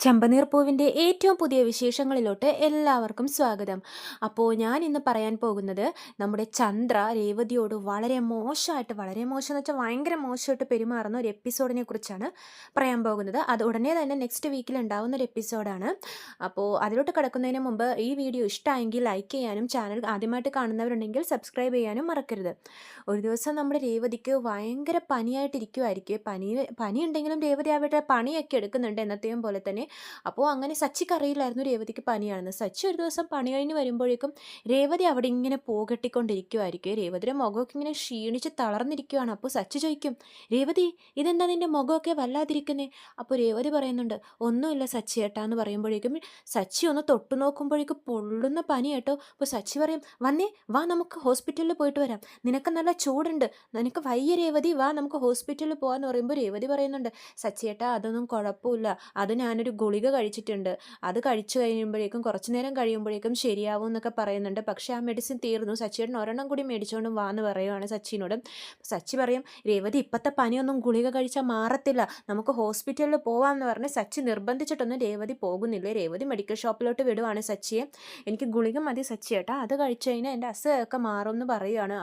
ചെമ്പനീർ പൂവിൻ്റെ ഏറ്റവും പുതിയ വിശേഷങ്ങളിലോട്ട് എല്ലാവർക്കും സ്വാഗതം. അപ്പോൾ ഞാൻ ഇന്ന് പറയാൻ പോകുന്നത് നമ്മുടെ ചന്ദ്ര രേവതിയോട് വളരെ മോശം എന്ന് വെച്ചാൽ ഭയങ്കര മോശമായിട്ട് പെരുമാറുന്ന ഒരു എപ്പിസോഡിനെ കുറിച്ചാണ് പറയാൻ പോകുന്നത്. അത് ഉടനെ തന്നെ നെക്സ്റ്റ് വീക്കിൽ ഉണ്ടാവുന്ന ഒരു എപ്പിസോഡാണ്. അപ്പോൾ അതിലോട്ട് കിടക്കുന്നതിന് മുമ്പ് ഈ വീഡിയോ ഇഷ്ടമായെങ്കിൽ ലൈക്ക് ചെയ്യാനും ചാനൽ ആദ്യമായിട്ട് കാണുന്നവരുണ്ടെങ്കിൽ സബ്സ്ക്രൈബ് ചെയ്യാനും മറക്കരുത്. ഒരു ദിവസം നമ്മുടെ രേവതിക്ക് ഭയങ്കര പനിയായിട്ടിരിക്കുമായിരിക്കും. പനി ഉണ്ടെങ്കിലും രേവതി അവരുടെ പണിയൊക്കെ എടുക്കുന്നുണ്ട് എന്നത്തെയും പോലെ തന്നെ. അപ്പോൾ അങ്ങനെ സച്ചിക്ക് അറിയില്ലായിരുന്നു രേവതിക്ക് പനിയാണെന്ന്. സച്ചി ഒരു ദിവസം പണി കഴിഞ്ഞ് വരുമ്പോഴേക്കും രേവതി അവിടെ ഇങ്ങനെ പോകെട്ടിക്കൊണ്ടിരിക്കുമായിരിക്കും. രേവതിയുടെ മുഖമൊക്കെ ഇങ്ങനെ ക്ഷീണിച്ച് തളർന്നിരിക്കുകയാണ്. അപ്പോൾ സച്ചി ചോദിക്കും, രേവതി ഇതെന്താ നിൻ്റെ മുഖമൊക്കെ വല്ലാതിരിക്കുന്നേ? അപ്പോൾ രേവതി പറയുന്നുണ്ട്, ഒന്നുമില്ല സച്ചി ഏട്ടാ എന്ന് പറയുമ്പോഴേക്കും സച്ചി ഒന്ന് തൊട്ടു നോക്കുമ്പോഴേക്കും പൊള്ളുന്ന പനി കേട്ടോ. അപ്പോൾ സച്ചി പറയും, വന്നേ വാ നമുക്ക് ഹോസ്പിറ്റലിൽ പോയിട്ട് വരാം, നിനക്ക് നല്ല ചൂടുണ്ട്, നിനക്ക് വയ്യ രേവതി, വാ നമുക്ക് ഹോസ്പിറ്റലിൽ പോകാമെന്ന് പറയുമ്പോൾ രേവതി പറയുന്നുണ്ട്, സച്ചി ഏട്ടാ അതൊന്നും കുഴപ്പമില്ല, അത് ഞാനൊരു ഗുളിക കഴിച്ചിട്ടുണ്ട്, അത് കഴിച്ചു കഴിയുമ്പോഴേക്കും കുറച്ച് നേരം കഴിയുമ്പോഴേക്കും ശരിയാവും എന്നൊക്കെ പറയുന്നുണ്ട്. പക്ഷേ ആ മെഡിസിൻ തീർന്നു, സച്ചിയേട്ടൻ ഒരെണ്ണം കൂടി മേടിച്ചുകൊണ്ട് വാന്ന് പറയുവാണ് സച്ചിനോട്. സച്ചി പറയും, രേവതി ഇപ്പോഴത്തെ പനിയൊന്നും ഗുളിക കഴിച്ചാൽ മാറത്തില്ല, നമുക്ക് ഹോസ്പിറ്റലിൽ പോവാമെന്ന് പറഞ്ഞ് സച്ചി നിർബന്ധിച്ചിട്ടൊന്നും രേവതി പോകുന്നില്ല. രേവതി മെഡിക്കൽ ഷോപ്പിലോട്ട് വിടുവാണ് സച്ചിയെ. എനിക്ക് ഗുളിക മതി സച്ചി ഏട്ടാ, അത് കഴിച്ചു കഴിഞ്ഞാൽ എൻ്റെ അസുഖമൊക്കെ മാറും എന്ന് പറയുകയാണ്.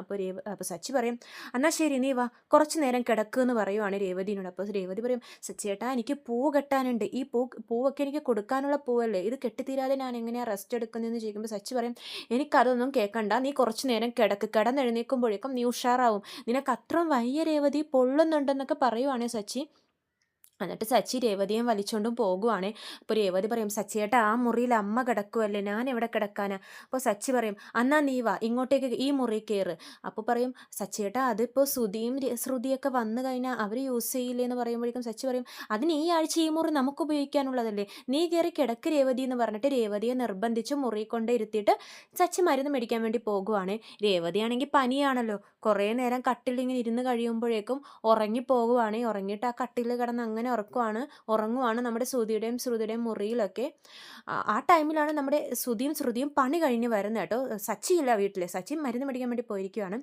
അപ്പോൾ സച്ചി പറയും, എന്നാൽ ശരി നീ വാ കുറച്ച് നേരം കിടക്കുമെന്ന് പറയുവാണ് രേവതിനോട്. അപ്പോൾ രേവതി പറയും, സച്ചിയേട്ടാ എനിക്ക് പൂ കെട്ടാനുണ്ട്, ഈ പൂവൊക്കെ എനിക്ക് കൊടുക്കാനുള്ള പൂവല്ലേ, ഇത് കെട്ടിത്തീരാതെ ഞാൻ എങ്ങനെയാണ് റെസ്റ്റ് എടുക്കുന്നതെന്ന് ചോദിക്കുമ്പോൾ സച്ചി പറയും, എനിക്കതൊന്നും കേൾക്കണ്ട, നീ കുറച്ച് നേരം കിടന്നെഴുന്നേൽക്കുമ്പോഴേക്കും നീ ഉഷാറാവും, നിനക്ക് അത്രയും വയ്യ രേവതി, പൊള്ളുന്നുണ്ടെന്നൊക്കെ പറയുവാണേ സച്ചി. എന്നിട്ട് സച്ചി രേവതിയെ വലിച്ചുകൊണ്ടും പോകുവാണേ. അപ്പോൾ രേവതി പറയും, സച്ചിയേട്ടാ ആ മുറിയിൽ അമ്മ കിടക്കുമല്ലേ, ഞാൻ എവിടെ കിടക്കാനാ? അപ്പോൾ സച്ചി പറയും, എന്നാ നീ വാ ഇങ്ങോട്ടേക്ക് ഈ മുറി കയറ്. അപ്പോൾ പറയും, സച്ചിയേട്ടാ അതിപ്പോൾ ശ്രുതിയൊക്കെ വന്നു കഴിഞ്ഞാൽ അവർ യൂസ് ചെയ്യില്ലേ എന്ന് പറയുമ്പോഴേക്കും സച്ചി പറയും, അതിന് ഈ ആഴ്ച ഈ മുറി നമുക്ക് ഉപയോഗിക്കാനുള്ളതല്ലേ, നീ കയറി കിടക്ക് രേവതി എന്ന് പറഞ്ഞിട്ട് രേവതിയെ നിർബന്ധിച്ച് മുറി കൊണ്ട് ഇരുത്തിയിട്ട് സച്ചി മരുന്ന് മേടിക്കാൻ വേണ്ടി പോകുവാണേ. രേവതിയാണെങ്കിൽ പനിയാണല്ലോ, കുറേ നേരം കട്ടിൽ ഇങ്ങനെ ഇരുന്ന് കഴിയുമ്പോഴേക്കും ഉറങ്ങിപ്പോകുവാണേ. ഉറങ്ങിയിട്ട് ആ കട്ടിൽ കിടന്ന് അങ്ങനെ ഉറങ്ങുവാണ് നമ്മുടെ ശ്രുതിയുടെയും മുറിയിലൊക്കെ. ആ ടൈമിലാണ് നമ്മുടെ ശ്രുതിയും പണി കഴിഞ്ഞ് വരുന്നത് കേട്ടോ. സച്ചിയില്ല വീട്ടിൽ, സച്ചി മരുന്ന് മേടിക്കാൻ വേണ്ടി പോയിരിക്കുകയാണ്.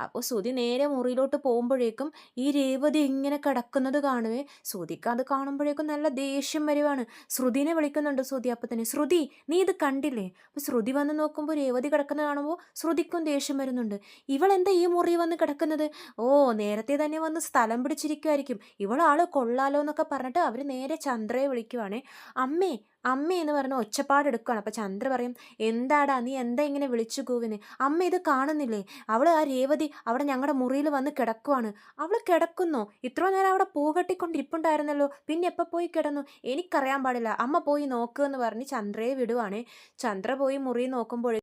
അപ്പോൾ ശ്രുതി നേരെ മുറിയിലോട്ട് പോകുമ്പോഴേക്കും ഈ രേവതി ഇങ്ങനെ കിടക്കുന്നത് കാണുവേ. ശ്രുതിക്ക് അത് കാണുമ്പോഴേക്കും നല്ല ദേഷ്യം വരുവാണ്. ശ്രുതിനെ വിളിക്കുന്നുണ്ട് ശ്രുതി. അപ്പോൾ തന്നെ, ശ്രുതി നീ ഇത് കണ്ടില്ലേ? അപ്പോൾ ശ്രുതി വന്ന് നോക്കുമ്പോൾ രേവതി കിടക്കുന്നത് കാണുമ്പോൾ ശ്രുതിക്കും ദേഷ്യം വരുന്നുണ്ട്. ഇവളെന്താ ഈ മുറി വന്ന് കിടക്കുന്നത്? ഓ നേരത്തെ തന്നെ വന്ന് സ്ഥലം പിടിച്ചിരിക്കുമായിരിക്കും, ഇവളാള് കൊള്ളാലോ എന്നൊക്കെ പറഞ്ഞിട്ട് അവർ നേരെ ചന്ദ്രയെ വിളിക്കുവാണേ. അമ്മേ അമ്മ എന്ന് പറഞ്ഞ ഒച്ചപ്പാടെടുക്കുകയാണ്. അപ്പോൾ ചന്ദ്ര പറയും, എന്താടാ നീ എന്താ ഇങ്ങനെ വിളിച്ചു കൂവിന്? അമ്മ ഇത് കാണുന്നില്ലേ, ആ രേവതി അവിടെ ഞങ്ങളുടെ മുറിയിൽ വന്ന് കിടക്കുവാണ്. അവൾ കിടക്കുന്നോ? ഇത്ര നേരം അവിടെ പൂ കെട്ടിക്കൊണ്ടിരിപ്പുണ്ടായിരുന്നല്ലോ, പിന്നെ എപ്പോൾ പോയി കിടന്നു? എനിക്കറിയാൻ പാടില്ല, അമ്മ പോയി നോക്കുക എന്ന് പറഞ്ഞ് ചന്ദ്രയെ വിടുവാണേ. ചന്ദ്ര പോയി മുറി നോക്കുമ്പോൾ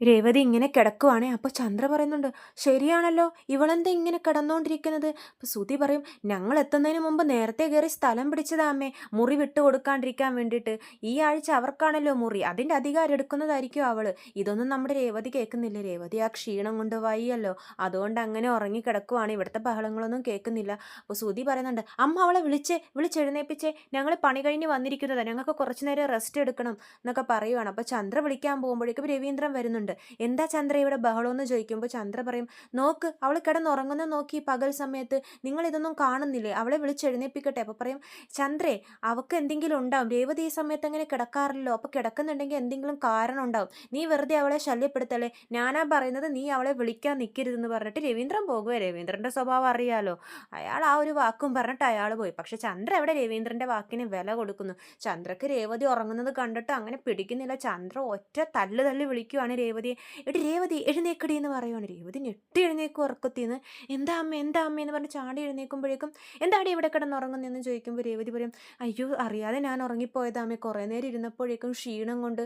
രേവതി ഇങ്ങനെ കിടക്കുവാണേ. അപ്പോൾ ചന്ദ്ര പറയുന്നുണ്ട്, ശരിയാണല്ലോ, ഇവളെന്താ ഇങ്ങനെ കിടന്നുകൊണ്ടിരിക്കുന്നത്? അപ്പോൾ ശ്രുതി പറയും, ഞങ്ങൾ എത്തുന്നതിന് മുമ്പ് നേരത്തെ കയറി സ്ഥലം പിടിച്ചതാ അമ്മേ, മുറി വിട്ടു കൊടുക്കാണ്ടിരിക്കാൻ വേണ്ടിയിട്ട്. ഈ ആഴ്ച അവർക്കാണല്ലോ മുറി, അതിൻ്റെ അധികാരം എടുക്കുന്നതായിരിക്കും അവള്. ഇതൊന്നും നമ്മുടെ രേവതി കേൾക്കുന്നില്ല. രേവതി ആ ക്ഷീണം കൊണ്ട് വയ്യല്ലോ, അതുകൊണ്ട് അങ്ങനെ ഉറങ്ങിക്കിടക്കുവാണ്, ഇവിടുത്തെ ബഹളങ്ങളൊന്നും കേൾക്കുന്നില്ല. അപ്പോൾ ശ്രുതി പറയുന്നുണ്ട്, അമ്മ അവളെ വിളിച്ചെഴുന്നേപ്പിച്ചേ, ഞങ്ങൾ പണി കഴിഞ്ഞ് വന്നിരിക്കുന്നതാണ്, ഞങ്ങൾക്ക് കുറച്ച് നേരം റെസ്റ്റ് എടുക്കണം എന്നൊക്കെ പറയുവാണ്. അപ്പോൾ ചന്ദ്ര വിളിക്കാൻ പോകുമ്പോഴേക്കും രവീന്ദ്രൻ വരുന്നുണ്ട്. എന്താ ചന്ദ്ര ഇവിടെ ബഹളമെന്ന് ചോദിക്കുമ്പോൾ ചന്ദ്ര പറയും, നോക്ക് അവൾ കിടന്നുറങ്ങുന്ന നോക്കി പകൽ സമയത്ത്, നിങ്ങൾ ഇതൊന്നും കാണുന്നില്ലേ, അവളെ വിളിച്ചെഴുന്നേപ്പിക്കട്ടെ. അപ്പോൾ പറയും, ചന്ദ്രേ അവൾക്ക് എന്തെങ്കിലും ഉണ്ടാവും, രേവതി ഈ സമയത്ത് അങ്ങനെ കിടക്കാറില്ലല്ലോ, അപ്പോൾ കിടക്കുന്നുണ്ടെങ്കിൽ എന്തെങ്കിലും കാരണം ഉണ്ടാവും, നീ വെറുതെ അവളെ ശല്യപ്പെടുത്തല്ലേ, ഞാനാ പറയുന്നത്, നീ അവളെ വിളിക്കാൻ നിൽക്കരുതെന്ന് പറഞ്ഞിട്ട് രവീന്ദ്രൻ പോകുക. രവീന്ദ്രൻ്റെ സ്വഭാവം അറിയാലോ, അയാൾ ആ ഒരു വാക്കും പറഞ്ഞിട്ട് അയാൾ പോയി. പക്ഷെ ചന്ദ്ര അവിടെ രവീന്ദ്രൻ്റെ വാക്കിന് വില കൊടുക്കുന്നു. ചന്ദ്രക്ക് രേവതി ഉറങ്ങുന്നത് കണ്ടിട്ട് അങ്ങനെ പിടിക്കുന്നില്ല. ചന്ദ്ര ഒറ്റ തല്ലി വിളിക്കുവാണ് രേവതിയെ, എടി രേവതി എഴുന്നേക്കടി എന്ന് പറയുവാണ്. രേവതി ഞെട്ടി എഴുന്നേക്കും ഉറക്കത്തിന്ന്. എന്താ അമ്മ എന്ന് പറഞ്ഞ് ചാടി എഴുന്നേക്കുമ്പോഴേക്കും, എന്താടി ഇവിടെ കിടന്നുറങ്ങുന്നതെന്ന് ചോദിക്കുമ്പോൾ രേവതി പറയും, അയ്യോ അറിയാതെ ഞാൻ ഉറങ്ങിപ്പോയതാമേ, കുറേ നേരം ഇരുന്നപ്പോഴേക്കും ക്ഷീണം കൊണ്ട്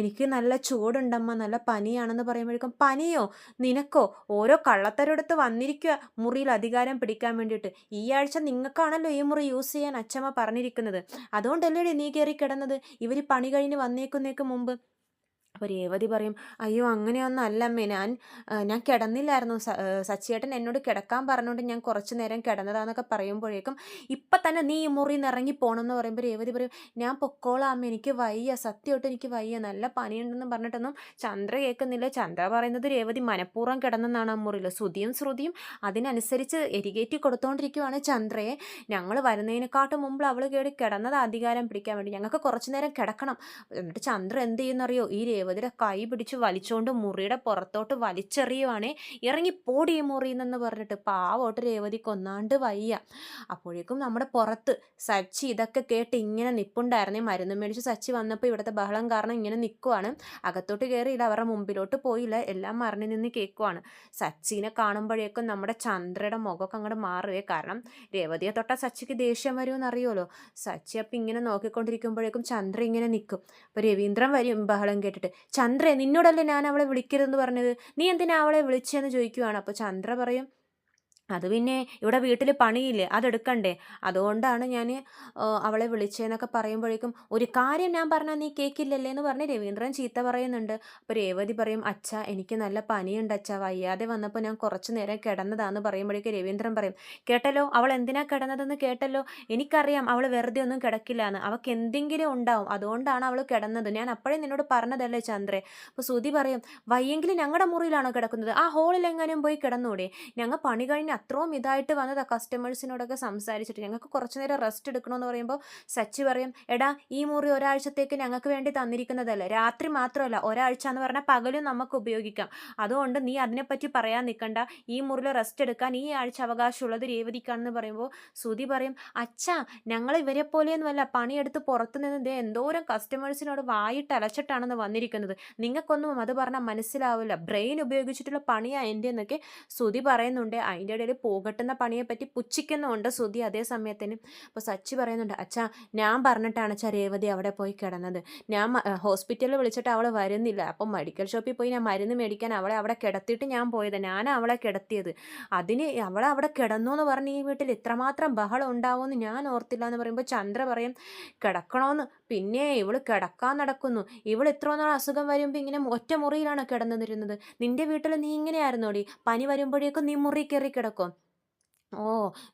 എനിക്ക് നല്ല ചൂടുണ്ടമ്മ, നല്ല പനിയാണെന്ന് പറയുമ്പോഴേക്കും, പനിയോ നിനക്കോ? ഓരോ കള്ളത്തരെടുത്ത് വന്നിരിക്കുക മുറിയിൽ അധികാരം പിടിക്കാൻ വേണ്ടിയിട്ട്. ഈ ആഴ്ച നിങ്ങൾക്കാണല്ലോ ഈ മുറി യൂസ് ചെയ്യാൻ അച്ഛമ്മ പറഞ്ഞിരിക്കുന്നത്, അതുകൊണ്ടല്ലേ നീ കയറി കിടന്നത്, ഇവർ പണി കഴിഞ്ഞ് വന്നേക്കുന്നേക്ക് മുമ്പ്. അപ്പോൾ രേവതി പറയും, "അയ്യോ അങ്ങനെയൊന്നും അല്ല അമ്മേ, ഞാൻ കിടന്നില്ലായിരുന്നു. സച്ചിയേട്ടൻ എന്നോട് കിടക്കാൻ പറഞ്ഞുകൊണ്ട് ഞാൻ കുറച്ച് നേരം കിടന്നതാന്നൊക്കെ പറയുമ്പോഴേക്കും, ഇപ്പം തന്നെ നീ ഈ മുറിയിൽ നിന്ന് ഇറങ്ങി പോകണം എന്ന് പറയുമ്പോൾ രേവതി പറയും, ഞാൻ പൊക്കോളാം അമ്മ, എനിക്ക് വയ്യ, സത്യമായിട്ട് എനിക്ക് വയ്യ, നല്ല പനിയുണ്ടെന്ന് പറഞ്ഞിട്ടൊന്നും ചന്ദ്ര കേൾക്കുന്നില്ല. ചന്ദ്ര പറയുന്നത് രേവതി മനഃപൂർവ്വം കിടന്നെന്നാണ് ആ മുറിയിൽ. ശ്രുതിയും അതിനനുസരിച്ച് എരികേറ്റി കൊടുത്തോണ്ടിരിക്കുവാണ് ചന്ദ്രയെ. ഞങ്ങൾ വരുന്നതിനെക്കാട്ടും മുമ്പ് അവൾ കേടി കിടന്നത് അധികാരം പിടിക്കാൻ വേണ്ടി. ഞങ്ങൾക്ക് കുറച്ച് നേരം കിടക്കണം. എന്നിട്ട് ചന്ദ്ര എന്ത് ചെയ്യുന്നറിയോ, ഈ രേവതിയുടെ കൈ പിടിച്ച് വലിച്ചോണ്ട് മുറിയുടെ പുറത്തോട്ട് വലിച്ചെറിയുവാണേ. ഇറങ്ങിപ്പോടി ഈ മുറിയെന്ന് പറഞ്ഞിട്ട്. പാവോട്ട് രേവതിക്ക് ഒന്നാണ്ട് വയ്യ. അപ്പോഴേക്കും നമ്മുടെ പുറത്ത് സച്ചി ഇതൊക്കെ കേട്ട് ഇങ്ങനെ നിപ്പുണ്ടായിരുന്നേ. മരുന്ന് മേടിച്ച് സച്ചി വന്നപ്പോൾ ഇവിടുത്തെ ബഹളം കാരണം ഇങ്ങനെ നിൽക്കുവാണ്. അകത്തോട്ട് കയറിയില്ല, അവരുടെ മുമ്പിലോട്ട് പോയില്ല, എല്ലാം മറിഞ്ഞു നിന്ന് കേൾക്കുവാണ്. സച്ചിനെ കാണുമ്പോഴേക്കും നമ്മുടെ ചന്ദ്രയുടെ മുഖമൊക്കെ അങ്ങോട്ട് മാറുവേ. കാരണം രേവതിയെ തൊട്ടാൽ സച്ചിക്ക് ദേഷ്യം വരുമെന്ന് അറിയുമല്ലോ. സച്ചി അപ്പം ഇങ്ങനെ നോക്കിക്കൊണ്ടിരിക്കുമ്പോഴേക്കും ചന്ദ്ര ഇങ്ങനെ നിൽക്കും. അപ്പോൾ രവീന്ദ്രൻ വരും ബഹളം കേട്ടിട്ട്. "ചന്ദ്രേ, നിന്നോടല്ലേ ഞാൻ അവളെ വിളിക്കരുതെന്ന് പറഞ്ഞത്, നീ എന്തിനാ അവളെ വിളിച്ചതെന്ന്" ചോദിക്കുവാണ്. അപ്പോൾ ചന്ദ്ര പറയും, "അത് പിന്നെ ഇവിടെ വീട്ടിൽ പണിയില്ലേ, അതെടുക്കണ്ടേ, അതുകൊണ്ടാണ് ഞാൻ അവളെ വിളിച്ചതെന്നൊക്കെ പറയുമ്പോഴേക്കും, "ഒരു കാര്യം ഞാൻ പറഞ്ഞാൽ നീ കേൾക്കില്ലല്ലേ" എന്ന് പറഞ്ഞ് രവീന്ദ്രൻ ചീത്ത പറയുന്നുണ്ട്. അപ്പോൾ രേവതി പറയും, "അച്ഛാ, എനിക്ക് നല്ല പനിയുണ്ട് അച്ഛാ, വയ്യാതെ വന്നപ്പോൾ ഞാൻ കുറച്ച് നേരം കിടന്നതാന്ന്" പറയുമ്പോഴേക്കും രവീന്ദ്രൻ പറയും, "കേട്ടല്ലോ, അവൾ എന്തിനാ കിടന്നതെന്ന് കേട്ടല്ലോ, എനിക്കറിയാം അവൾ വെറുതെ ഒന്നും കിടക്കില്ല എന്ന്, അവൾക്ക് എന്തെങ്കിലും ഉണ്ടാവും, അതുകൊണ്ടാണ് അവൾ കിടന്നത്, ഞാൻ അപ്പോഴേ നിന്നോട് പറഞ്ഞതല്ലേ ചന്ദ്രേ." അപ്പോൾ ശ്രുതി പറയും, "വയ്യെങ്കിലും ഞങ്ങളുടെ മുറിയിലാണോ കിടക്കുന്നത്, ആ ഹോളിൽ എങ്ങാനും പോയി കിടന്നൂടെ, ഞങ്ങൾ പണി കഴിഞ്ഞ് അത്രയും ഇതായിട്ട് വന്നതാ, കസ്റ്റമേഴ്സിനോടൊക്കെ സംസാരിച്ചിട്ട് ഞങ്ങൾക്ക് കുറച്ച് നേരം റെസ്റ്റ് എടുക്കണമെന്ന്" പറയുമ്പോൾ സച്ചി പറയും, "എടാ, ഈ മുറി ഒരാഴ്ചത്തേക്ക് ഞങ്ങൾക്ക് വേണ്ടി തന്നിരിക്കുന്നതല്ലേ, രാത്രി മാത്രമല്ല, ഒരാഴ്ച എന്ന് പറഞ്ഞാൽ പകലും നമുക്ക് ഉപയോഗിക്കാം, അതുകൊണ്ട് നീ അതിനെപ്പറ്റി പറയാൻ നിൽക്കണ്ട, ഈ മുറിയിൽ റെസ്റ്റ് എടുക്കാൻ ഈ ആഴ്ച അവകാശമുള്ളത് രേവതിക്കാണെന്ന്" പറയുമ്പോൾ ശ്രുതി പറയും, "അച്ഛാ, ഞങ്ങൾ ഇവരെ പോലെയൊന്നുമല്ല, പണിയെടുത്ത് പുറത്തു നിന്ന് ദേ എന്തോരം കസ്റ്റമേഴ്സിനോട് വായിട്ട് അലച്ചിട്ടാണെന്ന് വന്നിരിക്കുന്നത്, നിങ്ങൾക്കൊന്നും അത് പറഞ്ഞാൽ മനസ്സിലാവില്ല, ബ്രെയിൻ ഉപയോഗിച്ചിട്ടുള്ള പണിയാണ് എൻ്റെ" എന്നൊക്കെ ശ്രുതി പറയുന്നുണ്ട്. അതിൻ്റെ ഇടയിൽ പോകട്ടുന്ന പണിയെപ്പറ്റി പുച്ഛിക്കുന്നുമുണ്ട് ശ്രുതി അതേ സമയത്തിന്. അപ്പോൾ സച്ചി പറയുന്നുണ്ട്, "അച്ഛാ, ഞാൻ പറഞ്ഞിട്ടാണ് അച്ഛാ രേവതി അവിടെ പോയി കിടന്നത്, ഞാൻ ഹോസ്പിറ്റലിൽ വിളിച്ചിട്ട് അവൾ വരുന്നില്ല, അപ്പം മെഡിക്കൽ ഷോപ്പിൽ പോയി ഞാൻ മരുന്ന് മേടിക്കാൻ അവളെ അവിടെ കിടത്തിയിട്ട് ഞാൻ പോയത്, ഞാനാണ് അവളെ കിടത്തിയത്, അതിന് അവളെ അവിടെ കിടന്നു എന്ന് പറഞ്ഞ് ഈ വീട്ടിൽ ഇത്രമാത്രം ബഹളം ഉണ്ടാവുമെന്ന് ഞാൻ ഓർത്തില്ല" എന്ന് പറയുമ്പോൾ ചന്ദ്ര പറയും, "കിടക്കണമെന്ന് പിന്നെ ഇവള് കിടക്കാൻ നടക്കുന്നു, ഇവൾ ഇത്ര നാൾ അസുഖം വരുമ്പോൾ ഇങ്ങനെ ഒറ്റ മുറിയിലാണ് കിടന്നിരുന്നത്, നിന്റെ വീട്ടിൽ നീ ഇങ്ങനെയായിരുന്നോടി, പനി വരുമ്പോഴേക്കും നീ മുറി കയറി കിടക്കും, ഓ,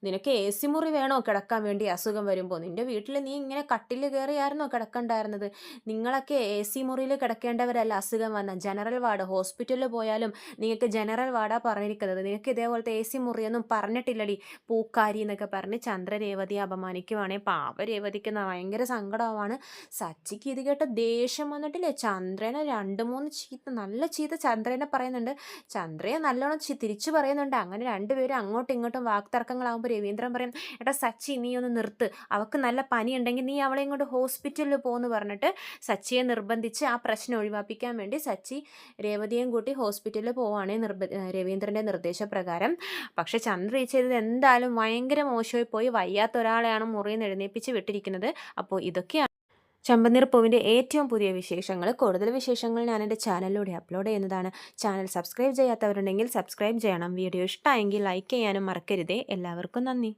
നിനക്ക് എ സി മുറി വേണോ കിടക്കാൻ വേണ്ടി അസുഖം വരുമ്പോൾ, നിന്റെ വീട്ടിൽ നീ ഇങ്ങനെ കട്ടിൽ കയറിയായിരുന്നോ കിടക്കണ്ടായിരുന്നത്, നിങ്ങളൊക്കെ എ സി മുറിയിൽ കിടക്കേണ്ടവരല്ല, അസുഖം വന്ന ജനറൽ വാർഡ്, ഹോസ്പിറ്റലിൽ പോയാലും നിങ്ങൾക്ക് ജനറൽ വാർഡാണ് പറഞ്ഞിരിക്കുന്നത്, നിനക്ക് ഇതേപോലത്തെ എ സി മുറിയൊന്നും പറഞ്ഞിട്ടില്ലടി പൂക്കാരി" എന്നൊക്കെ പറഞ്ഞ് ചന്ദ്ര രേവതിയെ അപമാനിക്കുവാണേ. പാവ രേവതിക്ക് ഭയങ്കര സങ്കടമാണ്. സച്ചിക്ക് ഇത് കേട്ട് ദേഷ്യം വന്നിട്ടില്ലേ, ചന്ദ്രനെ 2-3 ചീത്ത, നല്ല ചീത്ത ചന്ദ്രനെ പറയുന്നുണ്ട്, ചന്ദ്രയെ നല്ലോണം തിരിച്ചു പറയുന്നുണ്ട്. അങ്ങനെ രണ്ടുപേരും അങ്ങോട്ടും ഇങ്ങോട്ടും വാക്തർക്കങ്ങളാകുമ്പോൾ രവീന്ദ്രൻ പറയും, "എടാ സച്ചി, നീ ഒന്ന് നിർത്ത്, അവൾക്ക് നല്ല പനി ഉണ്ടെങ്കിൽ നീ അവളെ ഇങ്ങോട്ട് ഹോസ്പിറ്റലിൽ പോകുമെന്ന്" പറഞ്ഞിട്ട് സച്ചിയെ നിർബന്ധിച്ച് ആ പ്രശ്നം ഒഴിവാപ്പിക്കാൻ വേണ്ടി സച്ചി രേവതിയെയും കൂട്ടി ഹോസ്പിറ്റലിൽ പോവുകയാണെ രവീന്ദ്രൻ്റെ നിർദ്ദേശപ്രകാരം. പക്ഷെ ചന്ദ്ര ചെയ്തത് എന്തായാലും ഭയങ്കര മോശമായി പോയി. വയ്യാത്ത ഒരാളെയാണ് മുറിയിൽ നിന്ന് എഴുന്നേൽപ്പിച്ച് വിട്ടിരിക്കുന്നത്. അപ്പോൾ ഇതൊക്കെയാണ് ചെമ്പനീർ പൂവിൻ്റെ ഏറ്റവും പുതിയ വിശേഷങ്ങൾ. കൂടുതൽ വിശേഷങ്ങൾ ഞാൻ എൻ്റെ ചാനലിലൂടെ അപ്ലോഡ് ചെയ്യുന്നതാണ്. ചാനൽ സബ്സ്ക്രൈബ് ചെയ്യാത്തവരുണ്ടെങ്കിൽ സബ്സ്ക്രൈബ് ചെയ്യണം. വീഡിയോ ഇഷ്ടമായെങ്കിൽ ലൈക്ക് ചെയ്യാനും മറക്കരുതേ. എല്ലാവർക്കും നന്ദി.